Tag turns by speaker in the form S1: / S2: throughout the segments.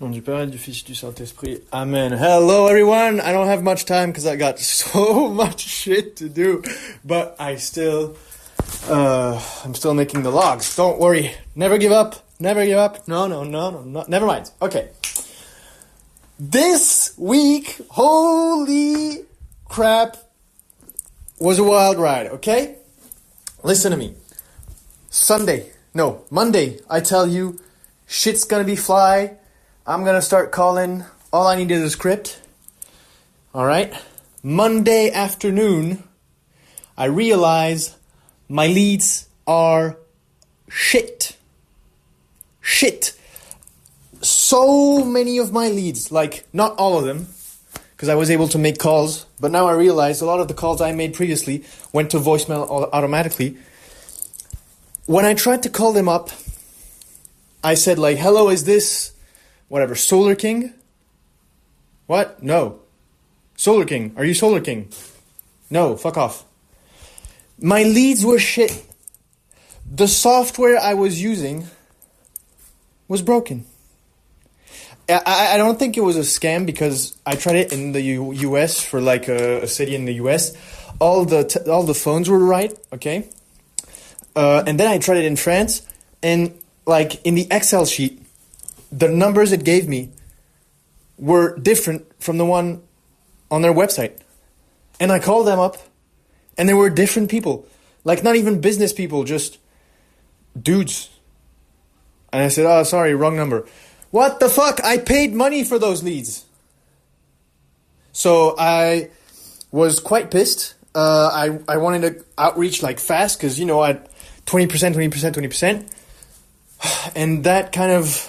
S1: Nom du Père, du Fils, du Saint-Esprit. Amen. Hello, everyone. I don't have much time because I got so much shit to do, but I'm still making the logs. Don't worry. Never give up. Never give up. No. Never mind. Okay. This week, holy crap, was a wild ride. Okay, listen to me. Monday. I tell you, shit's gonna be fly. I'm gonna start calling. All I need is a script. Alright? Monday afternoon, I realize my leads are shit. So many of my leads, like not all of them, because I was able to make calls, but now I realize a lot of the calls I made previously went to voicemail automatically. When I tried to call them up, I said like, hello, is this... whatever, Solar King? What? No. Solar King. Are you Solar King? No, fuck off. My leads were shit. The software I was using was broken. I don't think it was a scam because I tried it in the US for like a city in the US. All the phones were right, okay? And then I tried it in France, and like in the Excel sheet, the numbers it gave me were different from the one on their website. And I called them up, and they were different people. Like, not even business people, just dudes. And I said, oh, sorry, wrong number. What the fuck? I paid money for those leads. So I was quite pissed. I wanted to outreach like fast because, you know, I had 20%. And that kind of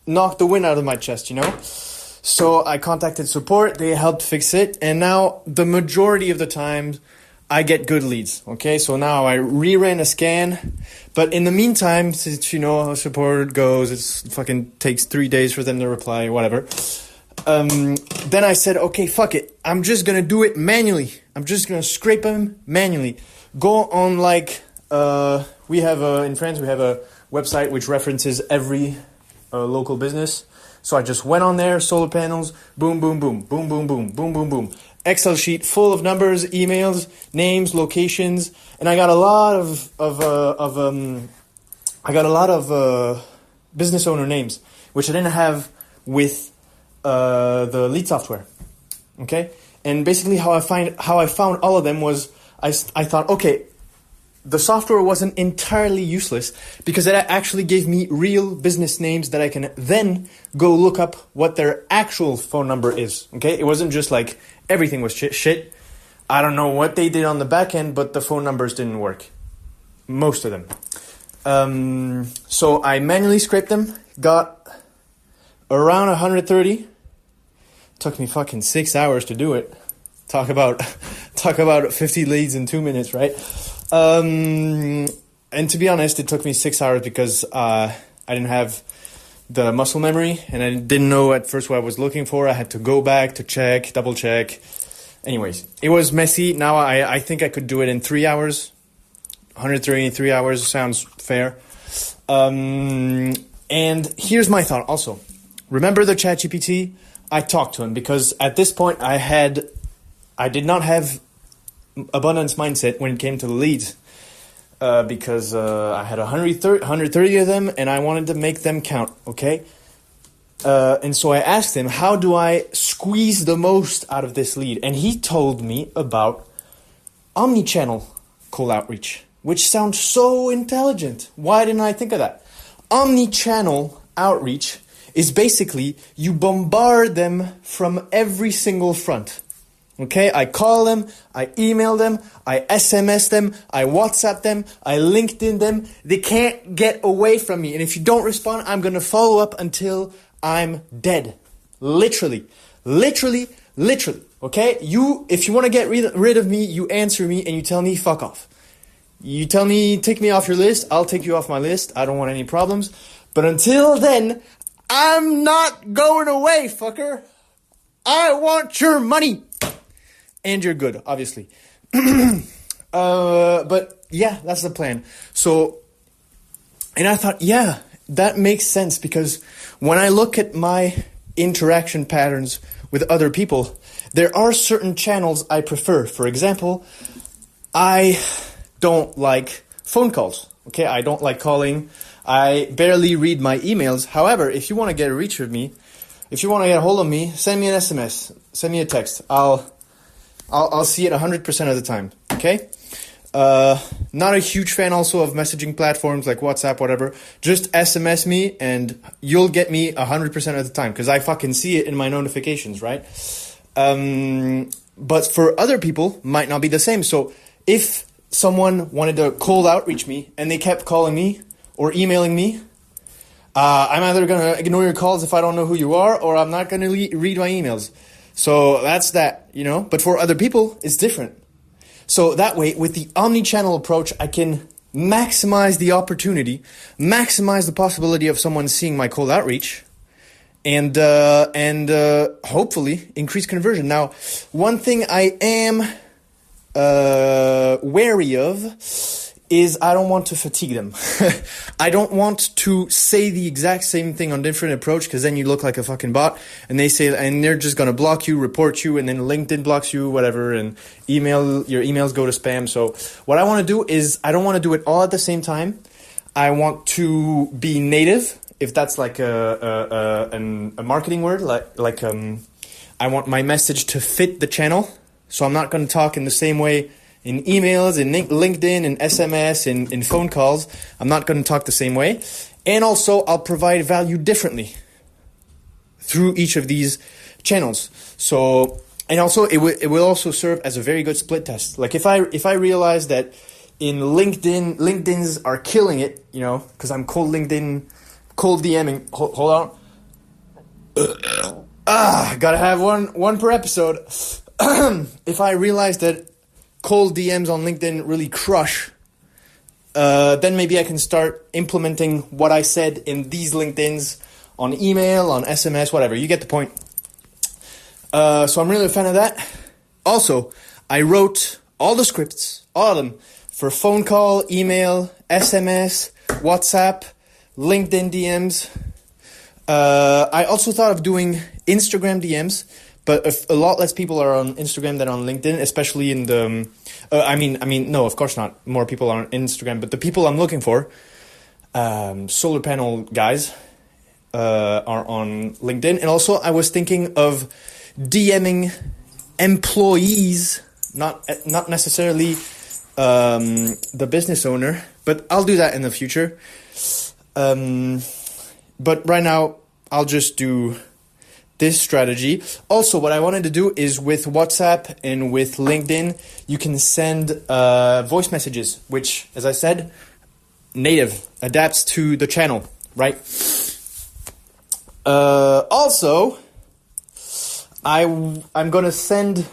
S1: knocked the wind out of my chest, you know? So I contacted support, they helped fix it, and now the majority of the time I get good leads, okay? So now I reran a scan, but in the meantime, since you know how support goes, it fucking takes 3 days for them to reply, whatever. Then I said, okay, fuck it. I'm just gonna do it manually. I'm just gonna scrape them manually. Go on like, in France, we have a website which references every local business. So I just went on there, solar panels, boom, boom, boom, boom, boom, boom, boom, boom, boom. Excel sheet full of numbers, emails, names, locations, and I got a lot of business owner names, which I didn't have with the lead software. Okay, and basically how I found all of them was I thought, okay, the software wasn't entirely useless because it actually gave me real business names that I can then go look up what their actual phone number is. Okay, it wasn't just like everything was shit. I don't know what they did on the back end, but the phone numbers didn't work. Most of them. So I manually scraped them, got around 130. Took me fucking 6 hours to do it. Talk about 50 leads in 2 minutes, right? And to be honest, it took me 6 hours because I didn't have the muscle memory and I didn't know at first what I was looking for. I had to go back to check, double check. Anyways, it was messy. Now I think I could do it in 3 hours. 133 hours sounds fair. And here's my thought also. Remember the ChatGPT? I talked to him because at this point I did not have abundance mindset when it came to the leads because I had 130 of them and I wanted to make them count, okay? And so I asked him, how do I squeeze the most out of this lead? And he told me about omnichannel cold outreach, which sounds so intelligent. Why didn't I think of that? Omnichannel outreach is basically you bombard them from every single front. Okay, I call them, I email them, I SMS them, I WhatsApp them, I LinkedIn them. They can't get away from me. And if you don't respond, I'm going to follow up until I'm dead. Literally. Okay, if you want to get rid of me, you answer me and you tell me fuck off. You tell me take me off your list, I'll take you off my list. I don't want any problems. But until then, I'm not going away, fucker. I want your money. And you're good, obviously. But yeah, that's the plan. So, and I thought, yeah, that makes sense, because when I look at my interaction patterns with other people, there are certain channels I prefer. For example, I don't like phone calls. Okay, I don't like calling. I barely read my emails. However, if you want to get a reach of me, if you want to get a hold of me, send me an SMS, send me a text. I'll see it 100% of the time. Okay. Not a huge fan also of messaging platforms like WhatsApp, whatever. Just SMS me and you'll get me 100% of the time, because I fucking see it in my notifications, right? But for other people, might not be the same. So if someone wanted to cold outreach me and they kept calling me or emailing me, I'm either going to ignore your calls if I don't know who you are, or I'm not going to read my emails. So that's that, you know. But for other people, it's different. So that way, with the omni-channel approach, I can maximize the opportunity, maximize the possibility of someone seeing my cold outreach, and hopefully increase conversion. Now, one thing I am wary of is I don't want to fatigue them. I don't want to say the exact same thing on different approach, because then you look like a fucking bot, and they're just gonna block you, report you, and then LinkedIn blocks you, whatever, and your emails go to spam. So what I want to do is I don't want to do it all at the same time. I want to be native, if that's like a marketing word, like I want my message to fit the channel. So I'm not going to talk in the same way in emails, in LinkedIn, in SMS, in phone calls. I'm not going to talk the same way. And also, I'll provide value differently through each of these channels. So, and also, it will also serve as a very good split test. Like if I realize that in LinkedIn's are killing it, you know, because I'm cold DMing. Hold on. Gotta have one per episode. If I realize that cold DMs on LinkedIn really crush, then maybe I can start implementing what I said in these LinkedIns on email, on SMS, whatever. You get the point. So I'm really a fan of that. Also, I wrote all the scripts, all of them, for phone call, email, SMS, WhatsApp, LinkedIn DMs. I also thought of doing Instagram DMs, but a lot less people are on Instagram than on LinkedIn, especially in the... no, of course not. More people are on Instagram, but the people I'm looking for, solar panel guys, are on LinkedIn. And also, I was thinking of DMing employees, not necessarily the business owner, but I'll do that in the future. But right now, I'll just do this strategy. Also, what I wanted to do is with WhatsApp and with LinkedIn, you can send voice messages, which, as I said, native, adapts to the channel, right? Also, I'm going to send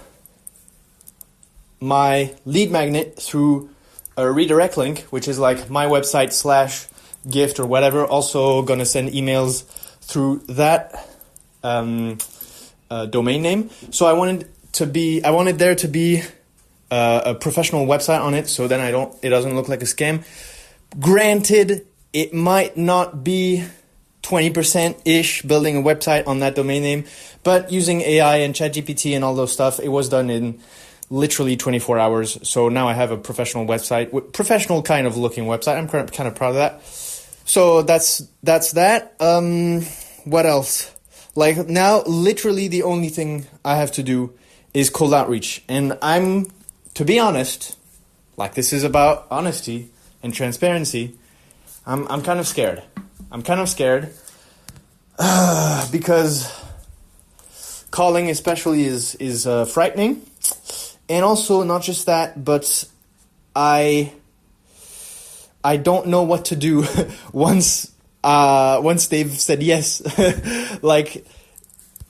S1: my lead magnet through a redirect link, which is like my website / gift or whatever. Also going to send emails through that domain name. So I wanted there to be a professional website on it, so then it doesn't look like a scam. Granted, it might not be 20%-ish building a website on that domain name, but using AI and ChatGPT and all those stuff, it was done in literally 24 hours. So now I have a professional website, professional kind of looking website. I'm kind of proud of that. So that's that. What else? Like now, literally the only thing I have to do is cold outreach. And to be honest, like this is about honesty and transparency, I'm kind of scared. Because calling especially is frightening. And also not just that, but I don't know what to do once they've said yes. Like,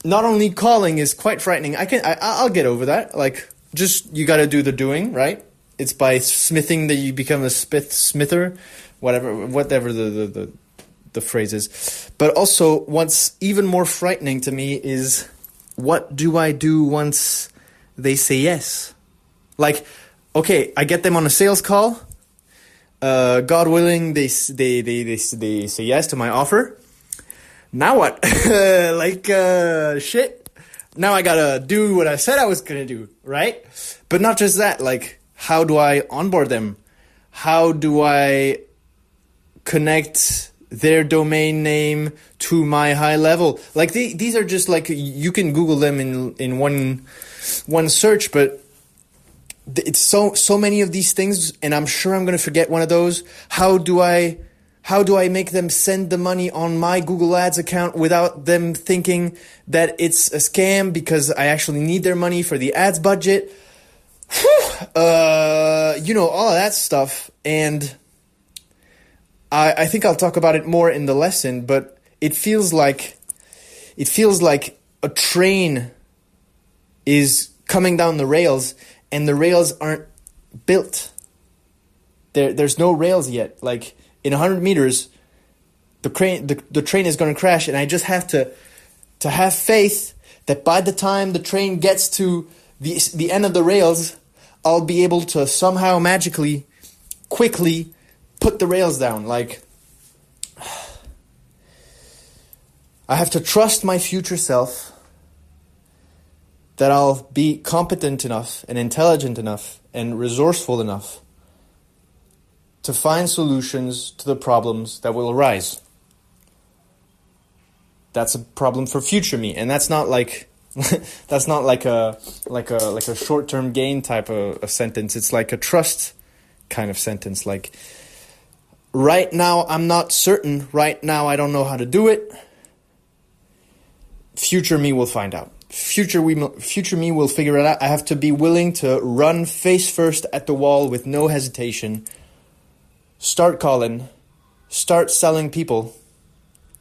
S1: not only calling is quite frightening. I'll get over that. Like, just you got to do the doing, right? It's by smithing that you become a smither, whatever the phrase is. But also, what's even more frightening to me is, what do I do once they say yes? Like, okay, I get them on a sales call. God willing, they say yes to my offer. Now what? Shit. Now I gotta do what I said I was gonna do, right? But not just that, like, how do I onboard them? How do I connect their domain name to my high level? Like, these are just like, you can Google them in one search, but it's so many of these things, and I'm sure I'm gonna forget one of those. How do I make them send the money on my Google Ads account without them thinking that it's a scam because I actually need their money for the ads budget? All of that stuff. And I think I'll talk about it more in the lesson, but it feels like a train is coming down the rails and the rails aren't built. There's no rails yet. Like, in 100 meters, the train is going to crash, and I just have to have faith that by the time the train gets to the end of the rails, I'll be able to somehow magically, quickly put the rails down. Like, I have to trust my future self that I'll be competent enough and intelligent enough and resourceful enough to find solutions to the problems that will arise. That's a problem for future me, and that's not like a short-term gain type of a sentence. It's like a trust kind of sentence. Like, right now I'm not certain. Right now I don't know how to do it. Future me will find out. Future me will figure it out. I have to be willing to run face first at the wall with no hesitation. Start calling, start selling people,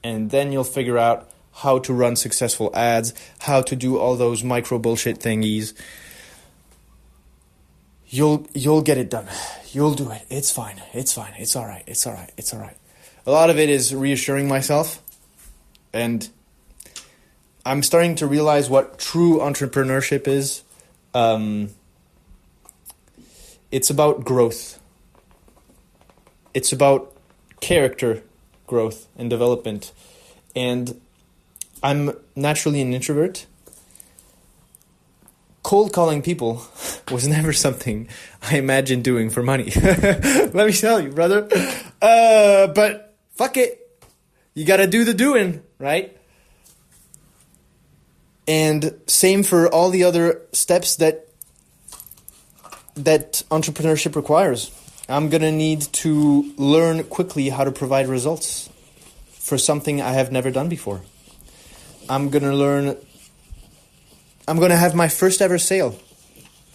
S1: and then you'll figure out how to run successful ads, how to do all those micro bullshit thingies. You'll get it done. You'll do it. It's fine. It's fine. It's all right. It's all right. It's all right. A lot of it is reassuring myself, and I'm starting to realize what true entrepreneurship is. It's about growth. It's about character growth and development. And I'm naturally an introvert. Cold calling people was never something I imagined doing for money. Let me tell you, brother. But fuck it. You gotta do the doing, right? And same for all the other steps that entrepreneurship requires. I'm going to need to learn quickly how to provide results for something I have never done before. I'm going to have my first ever sale.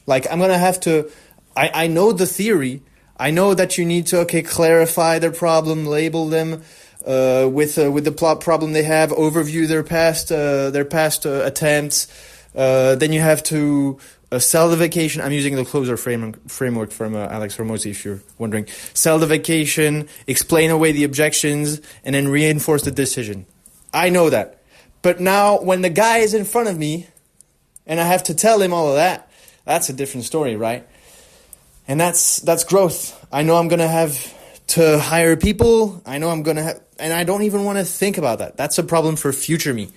S1: Like, I'm going to have to, I know the theory. I know that you need to, clarify their problem, label them with the plot problem they have, overview their past attempts. Then you have to sell the vacation. I'm using the Closer framework from Alex Hormozi, if you're wondering. Sell the vacation, explain away the objections, and then reinforce the decision. I know that. But now, when the guy is in front of me, and I have to tell him all of that, that's a different story, right? And that's growth. I know I'm going to have to hire people. I know I'm going to have, and I don't even want to think about that. That's a problem for future me.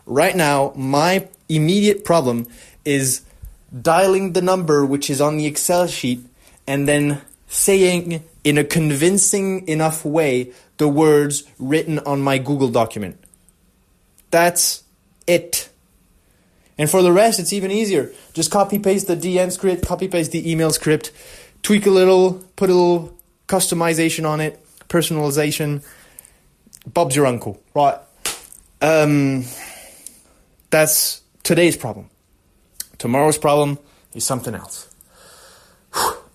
S1: Right now, my immediate problem is dialing the number which is on the Excel sheet and then saying in a convincing enough way the words written on my Google document. That's it. And for the rest, it's even easier. Just copy-paste the DM script, copy-paste the email script, tweak a little, put a little customization on it, personalization. Bob's your uncle, right? That's today's problem. Tomorrow's problem is something else.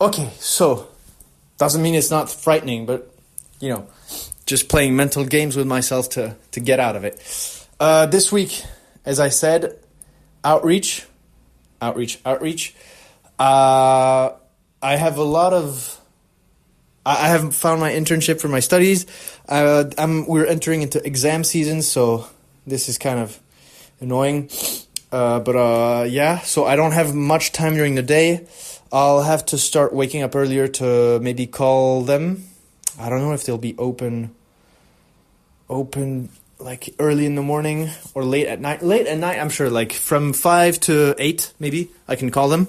S1: Okay, so doesn't mean it's not frightening, but just playing mental games with myself to get out of it. This week, as I said, outreach. I have a lot of. I haven't found my internship for my studies. We're entering into exam season, so this is kind of annoying. So I don't have much time during the day. I'll have to start waking up earlier to maybe call them I don't know if they'll be open like early in the morning or late at night. Late at night, I'm sure, like from 5 to 8, maybe, I can call them.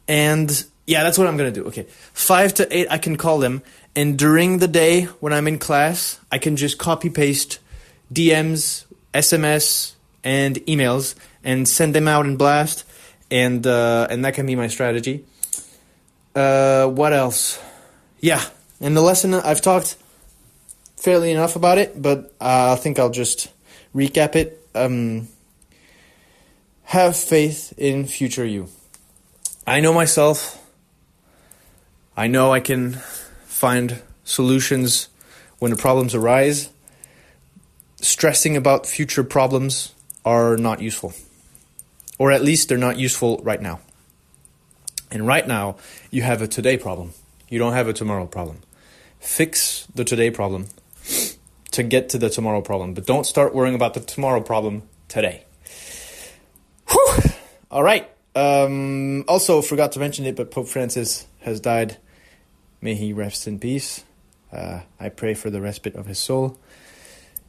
S1: And yeah, that's what I'm going to do. Okay, 5 to 8, I can call them. And during the day, when I'm in class, I can just copy-paste DMs, SMS, and emails and send them out in blast. And that can be my strategy. What else? Yeah, and the lesson, I've talked fairly enough about it, but I think I'll just recap it. Have faith in future you. I know myself. I know I can find solutions when the problems arise. Stressing about future problems are not useful. Or at least they're not useful right now. And right now, you have a today problem. You don't have a tomorrow problem. Fix the today problem to get to the tomorrow problem. But don't start worrying about the tomorrow problem today. Whew! All right. Also, forgot to mention it, but Pope Francis has died. May he rest in peace. I pray for the respite of his soul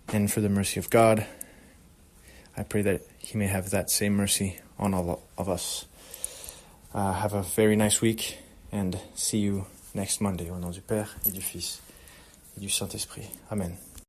S1: and for the mercy of God. I pray that he may have that same mercy on all of us. Have a very nice week and see you next Monday. Au nom du Père et du Fils et du Saint-Esprit. Amen.